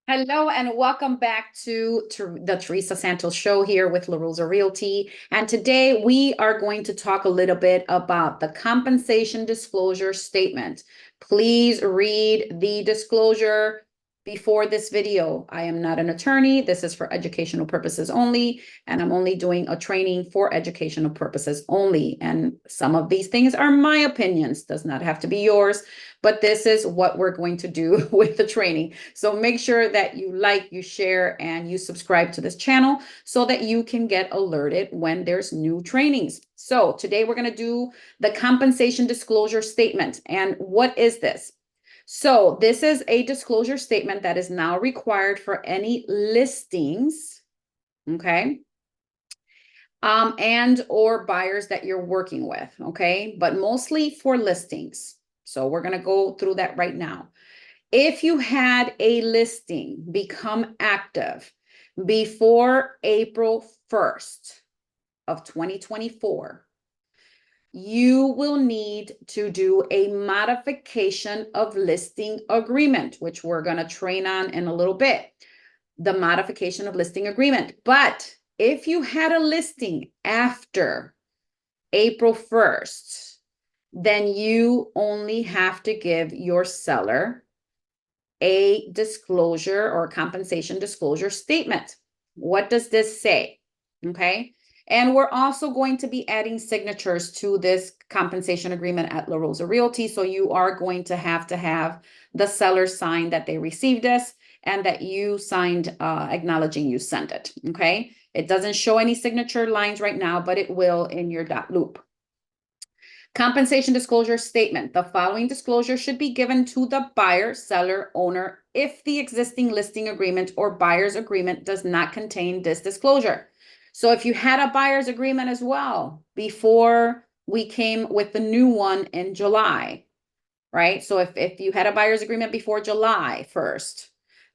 Hello and welcome back to the Teresa Santos show here with Rosa Realty. And today we are going to talk a little bit about the compensation disclosure statement. Please read the disclosure before this video. I am not an attorney. This is for educational purposes only, and I'm only doing a training for educational purposes only. And some of these things are my opinions, does not have to be yours. But this is what we're going to do with the training. So make sure that you like, you share, and you subscribe to this channel so that you can get alerted when there's new trainings. So today we're going to do the compensation disclosure statement. And what is this? So this is a disclosure statement that is now required for any listings, okay? And or buyers that you're working with, okay? But mostly for listings. So we're going to go through that right now. If you had a listing become active before April 1st of 2024, you will need to do a modification of listing agreement, which we're going to train on in a little bit. The modification of listing agreement. But if you had a listing after April 1st, then you only have to give your seller a disclosure or compensation disclosure statement. What does this say? Okay. And we're also going to be adding signatures to this compensation agreement at La Rosa Realty. So you are going to have the seller sign that they received this and that you signed acknowledging you sent it. Okay. It doesn't show any signature lines right now, but it will in your dot loop. Compensation disclosure statement. The following disclosure should be given to the buyer, seller, owner if the existing listing agreement or buyer's agreement does not contain this disclosure. So if you had a buyer's agreement as well before we came with the new one in July, right? So if you had a buyer's agreement before July 1st,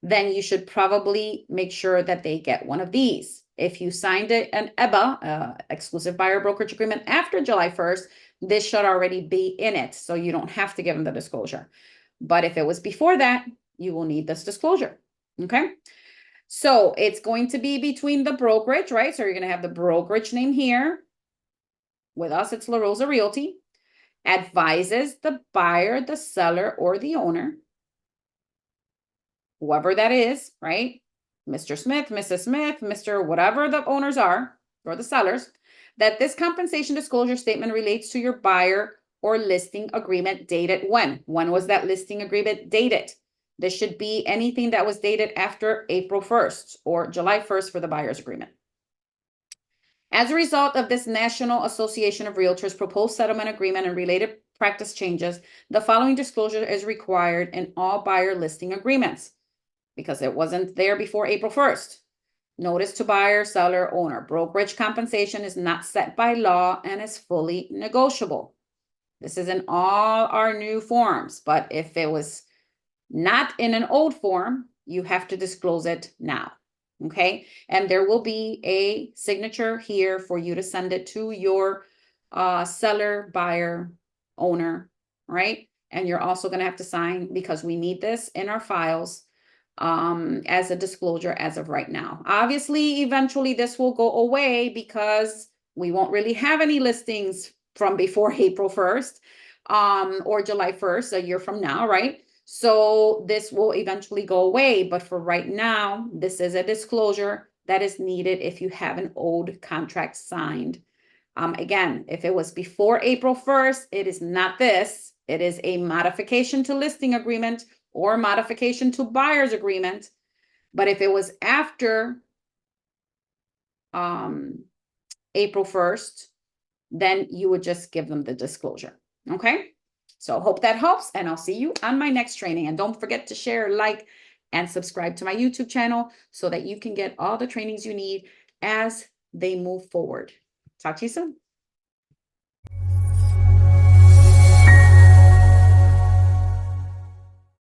then you should probably make sure that they get one of these. If you signed an EBA, exclusive buyer brokerage agreement after July 1st, this should already be in it. So you don't have to give them the disclosure. But if it was before that, you will need this disclosure. Okay. So it's going to be between the brokerage, right? So you're going to have the brokerage name here. With us, it's La Rosa Realty. Advises the buyer, the seller, or the owner, whoever that is, right? Mr. Smith, Mrs. Smith, Mr. whatever the owners are, or the sellers, that this compensation disclosure statement relates to your buyer or listing agreement dated when? When was that listing agreement dated? This should be anything that was dated after April 1st or July 1st for the buyer's agreement. As a result of this National Association of Realtors proposed settlement agreement and related practice changes, the following disclosure is required in all buyer listing agreements because it wasn't there before April 1st. Notice to buyer, seller, owner. Brokerage compensation is not set by law and is fully negotiable. This is in all our new forms, but if it was not in an old form, you have to disclose it now. Okay. And there will be a signature here for you to send it to your seller, buyer, owner, right? And you're also going to have to sign because we need this in our files as a disclosure as of right now. Obviously, eventually this will go away because we won't really have any listings from before April 1st or July 1st, a year from now, right? So this will eventually go away, but for right now, this is a disclosure that is needed if you have an old contract signed. Again, if it was before April 1st, it is not this. It is a modification to listing agreement or modification to buyer's agreement. But if it was after April 1st, then you would just give them the disclosure. Okay. So hope that helps, and I'll see you on my next training. And don't forget to share, like, and subscribe to my YouTube channel so that you can get all the trainings you need as they move forward. Talk to you soon.